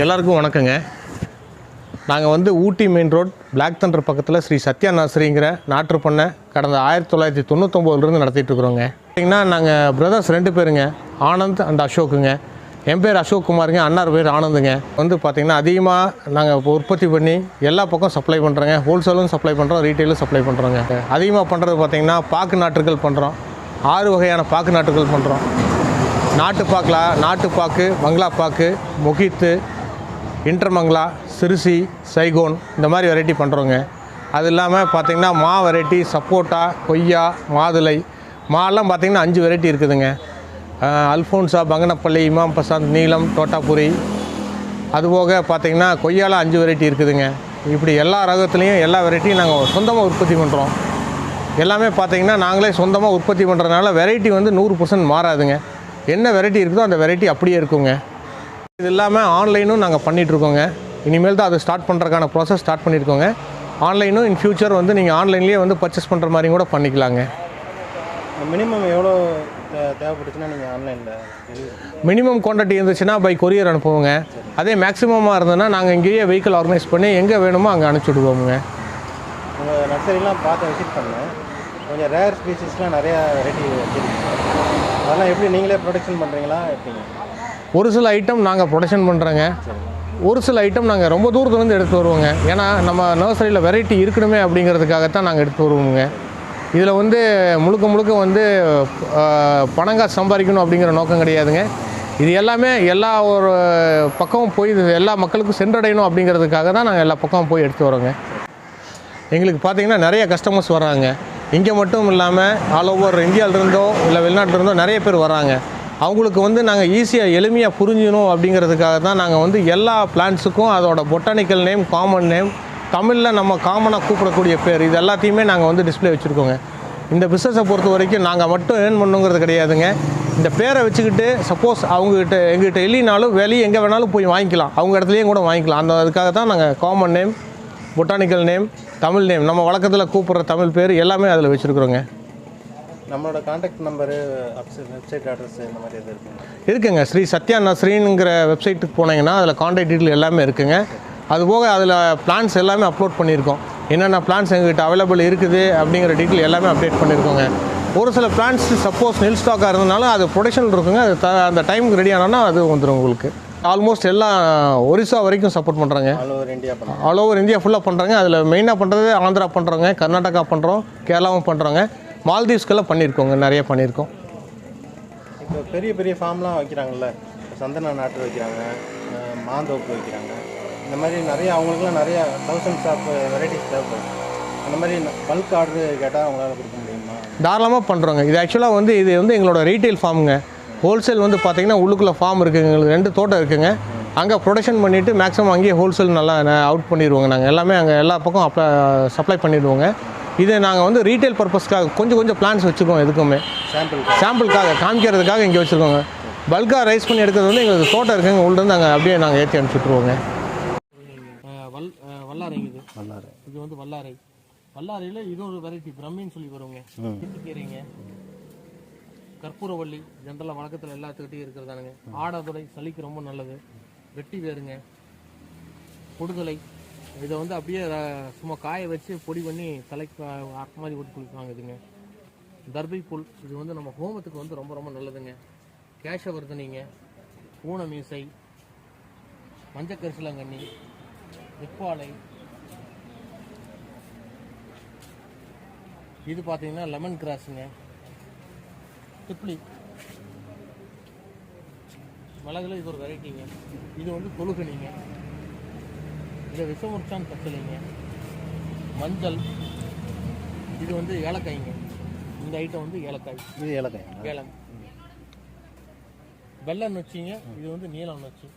எல்லாருக்கும் வணக்கங்க. நாங்கள் வந்து ஊட்டி மெயின் ரோட் பிளாக் தண்டர் பக்கத்தில் ஸ்ரீ சத்யா நர்சரிங்கிற நாற்று பண்ணை கடந்த 1999 நடத்திட்டுருக்குறோங்க. பார்த்திங்கன்னா நாங்கள் பிரதர்ஸ் 2 பேருங்க, ஆனந்த் அண்ட் அசோக்குங்க. என் பேர் அசோக் குமாருங்க, அண்ணார் பேர் ஆனந்துங்க. வந்து பார்த்திங்கன்னா அதிகமாக நாங்கள் இப்போ உற்பத்தி பண்ணி எல்லா பக்கம் சப்ளை பண்ணுறோங்க. ஹோல்சேலும் சப்ளை பண்ணுறோம், ரீட்டெயிலும் சப்ளை பண்ணுறோங்க. அதிகமாக பண்ணுறது பார்த்திங்கன்னா பாக்கு நாற்றுகள் பண்ணுறோம். 6 வகையான பாக்கு நாற்றுகள் பண்ணுறோம். நாட்டுப்பாக்கு, பங்களா பாக்கு, மொகித்து, இன்டர்மங்களா, சிறுசி, சைகோன் இந்த மாதிரி வெரைட்டி பண்ணுறோங்க. அது இல்லாமல் பார்த்திங்கன்னா மா வெரைட்டி, சப்போட்டா, கொய்யா, மாதுளை. மாலாம் பார்த்திங்கன்னா 5 வெரைட்டி இருக்குதுங்க. அல்ஃபோன்ஸா, பங்கனப்பள்ளி, இமாம் பசந்த், நீலம், தோட்டாபுரி. அதுபோக பார்த்திங்கன்னா கொய்யாவில் 5 வெரைட்டி இருக்குதுங்க. இப்படி எல்லா ரகத்துலேயும் எல்லா வெரைட்டியும் நாங்கள் சொந்தமாக உற்பத்தி பண்ணுறோம். எல்லாமே பார்த்திங்கன்னா நாங்களே சொந்தமாக உற்பத்தி பண்ணுறதுனால வெரைட்டி வந்து 100% மாறாதுங்க. என்ன வெரைட்டி இருக்குதோ அந்த வெரைட்டி அப்படியே இருக்குங்க. இது இல்லாமல் ஆன்லைனும் நாங்கள் பண்ணிகிட்ருக்கோங்க. இனிமேல் தான் அது ஸ்டார்ட் பண்ணுறதுக்கான ப்ராசஸ் ஸ்டார்ட் பண்ணியிருக்கோங்க. ஆன்லைனும் இன் ஃபியூச்சர் வந்து நீங்கள் ஆன்லைன்லேயே வந்து பர்ச்சேஸ் பண்ணுற மாதிரி கூட பண்ணிக்கலாங்க. மினிமம் எவ்வளோ தேவைப்பட்டுச்சுன்னா நீங்கள் ஆன்லைனில் மினிமம் குவான்டிட்டி இருந்துச்சுன்னா பை கொரியர் அனுப்புவோங்க. அதே மேக்ஸிமமாக இருந்ததுன்னா நாங்கள் இங்கேயே வெஹிக்கிள் ஆர்கனைஸ் பண்ணி எங்கே வேணுமோ அங்கே அனுப்பிச்சி விடுவோங்க. உங்கள் நர்சரிலாம் பார்த்து விசிட் பண்ணேன். கொஞ்சம் ரேர் ஸ்பீசிஸ்லாம் நிறையா வெரைட்டி வச்சுருக்கீங்க. அதெல்லாம் எப்படி நீங்களே ப்ரொடக்ஷன் பண்ணுறீங்களா எப்படிங்க? ஒரு சில ஐட்டம் நாங்கள் ப்ரொடக்ஷன் பண்ணுறோங்க. ஒரு சில ஐட்டம் நாங்கள் ரொம்ப தூரத்துலேருந்து எடுத்து வருவோங்க. ஏன்னா நம்ம நர்சரியில் வெரைட்டி இருக்கணுமே அப்படிங்கிறதுக்காகத்தான் நாங்கள் எடுத்து வருவோங்க. இதில் வந்து முழுக்க வந்து பணங்காசு சம்பாதிக்கணும் அப்படிங்கிற நோக்கம் கிடையாதுங்க. இது எல்லாமே எல்லா ஒரு பக்கமும் போய் எல்லா மக்களுக்கும் சென்றடையணும் அப்படிங்கிறதுக்காக தான் நாங்கள் எல்லா பக்கமும் போய் எடுத்து வரோங்க. எங்களுக்கு பார்த்திங்கன்னா நிறைய கஸ்டமர்ஸ் வராங்க. இங்கே மட்டும் இல்லாமல் ஆல் ஓவர் இந்தியாவிலிருந்தோ இல்லை வெளிநாட்டிலிருந்தோ நிறைய பேர் வராங்க. அவங்களுக்கு வந்து நாங்கள் ஈஸியாக எளிமையாக புரிஞ்சிடணும் அப்படிங்கிறதுக்காக தான் நாங்கள் வந்து எல்லா பிளான்ட்ஸுக்கும் அதோட பொட்டானிக்கல் நேம், காமன் நேம், தமிழில் நம்ம காமனாக கூப்பிடக்கூடிய பேர், இது எல்லாத்தையுமே நாங்கள் வந்து டிஸ்பிளே வச்சுருக்கோங்க. இந்த பிஸ்னஸை பொறுத்த வரைக்கும் நாங்கள் மட்டும் ஏர்ன் பண்ணுங்கிறது கிடையாதுங்க. இந்த பேரை வச்சுக்கிட்டு சப்போஸ் எங்ககிட்ட இல்லைனாலும் வெளியே எங்கே வேணாலும் போய் வாங்கிக்கலாம், அவங்க இடத்துலையும் கூட வாங்கிக்கலாம். அதுக்காக தான் நாங்கள் common name, botanical name, Tamil name, நம்ம வழக்கத்தில் கூப்பிட்ற தமிழ் பேர் எல்லாமே அதில் வச்சுருக்குறோங்க. நம்மளோட கான்டாக்ட் நம்பரு, வெப்சைட் அட்ரஸ் இந்த மாதிரி எது இருக்குங்க. ஸ்ரீ சத்யா நர்சரிங்கிற வெப்சைட்டுக்கு போனீங்கன்னா அதில் கான்டாக்ட் டீட்டெயில் எல்லாமே இருக்குங்க. அதுபோக அதில் பிளான்ஸ் எல்லாமே அப்லோட் பண்ணியிருக்கோம். என்னென்ன பிளான்ஸ் எங்கள்கிட்ட அவைலபிள் இருக்குது அப்படிங்கிற டீட்டெயில் எல்லாமே அப்டேட் பண்ணியிருக்கோங்க. ஒரு சில பிளான்ஸ் சப்போஸ் நெல் ஸ்டாக்காக இருந்ததுனால அது ப்ரொடக்ஷன் இருக்குங்க. அது அந்த டைமுக்கு ரெடி ஆனால் அது வந்துடும் உங்களுக்கு. ஆல்மோஸ்ட் எல்லாம் ஒரிசா வரைக்கும் சப்போர்ட் பண்ணுறாங்க. ஆல் ஓவர் இந்தியா ஃபுல்லாக பண்ணுறாங்க. அதில் மெயினாக பண்ணுறது ஆந்திரா பண்ணுறோங்க, கர்நாடகா பண்ணுறோம், கேரளாவும் பண்ணுறோங்க, மால்தீவ்ஸ்க்கெல்லாம் பண்ணியிருக்கோங்க, நிறைய பண்ணியிருக்கோம். இப்போ பெரிய பெரிய ஃபார்ம்லாம் வைக்கிறாங்கல்ல, சந்தன நாட்டு வைக்கிறாங்க, மாந்தோப்பு வைக்கிறாங்க, இந்த மாதிரி நிறைய அவங்களுக்குலாம் நிறையா தௌசண்ட்ஸ் ஆஃப் வெரைட்டிஸ் தேவைப்படும். அந்த மாதிரி பல்க் ஆர்டர் கேட்டால் அவங்களால கொடுக்க முடியுமா? தாராளமாக பண்ணுறோங்க. இது ஆக்சுவலாக வந்து இது வந்து எங்களோட ரீட்டைல் ஃபார்முங்க. ஹோல்சேல் வந்து பார்த்திங்கன்னா உள்ளுக்குள்ளே ஃபார்ம் இருக்குங்க. எங்களுக்கு 2 தோட்டம் இருக்குங்க. அங்கே ப்ரொடக்ஷன் பண்ணிவிட்டு மேக்ஸிமம் அங்கேயே ஹோல்சேல் நல்லா அவுட் பண்ணிடுவோங்க. நாங்கள் எல்லாமே அங்கே எல்லா பக்கம் சப்ளை பண்ணிடுவோங்க. இதை நாங்கள் வந்து ரீட்டைல் பர்பஸ்க்காக கொஞ்சம் பிளான்ஸ் வச்சுக்கோம். எதுக்குமே சாம்பிளுக்காக காமிக்கிறதுக்காக இங்கே வச்சுருக்கோங்க. பல்காக ரைஸ் பண்ணி எடுக்கிறது வந்து எங்களுக்கு தோட்டம் இருக்குங்க. உள்ளேருந்து அங்கே அப்படியே நாங்கள் ஏற்றி அனுப்பிச்சுட்ருவோங்க. வல்லாரை இது வந்து வல்லாரையில் இது ஒரு வெரைட்டி பிரம்மின்னு சொல்லி வருவோங்க. கீரைங்க, கற்பூரவள்ளி ஜென்ரலாக வழக்கத்தில் எல்லாத்துக்கிட்டையும் இருக்கிறதானுங்க. ஆடாதுளை சளிக்கு ரொம்ப நல்லது. வெட்டி வேறுங்க, கொடுதலை, இதை வந்து அப்படியே சும்மா காய வச்சு பொடி பண்ணி தலைக்கு ஆக்க மாதிரி ஓட்டி குளிப்பாங்க. இதுங்க தர்பை புல், இது வந்து நம்ம ஹோமத்துக்கு வந்து ரொம்ப நல்லதுங்க. கேசவர்தனிங்க, பூனை மீசை, மஞ்சக்கரிசலங்கண்ணி, வெப்பாலை, இது பார்த்தீங்கன்னா லெமன் கிராஸுங்க, திப்ளி மிளகுல இது ஒரு வெரைட்டிங்க. இது வந்து தொழுகணிங்க, இது விஷமுர்ச்சான் பச்சலைங்க, மஞ்சள், இது வந்து ஏலக்காய்ங்க. இந்த ஐட்டம் வந்து ஏலக்காய், இது ஏலக்காய் ஏலம். வெள்ளை நொச்சிங்க, இது வந்து நீலம் நொச்சி.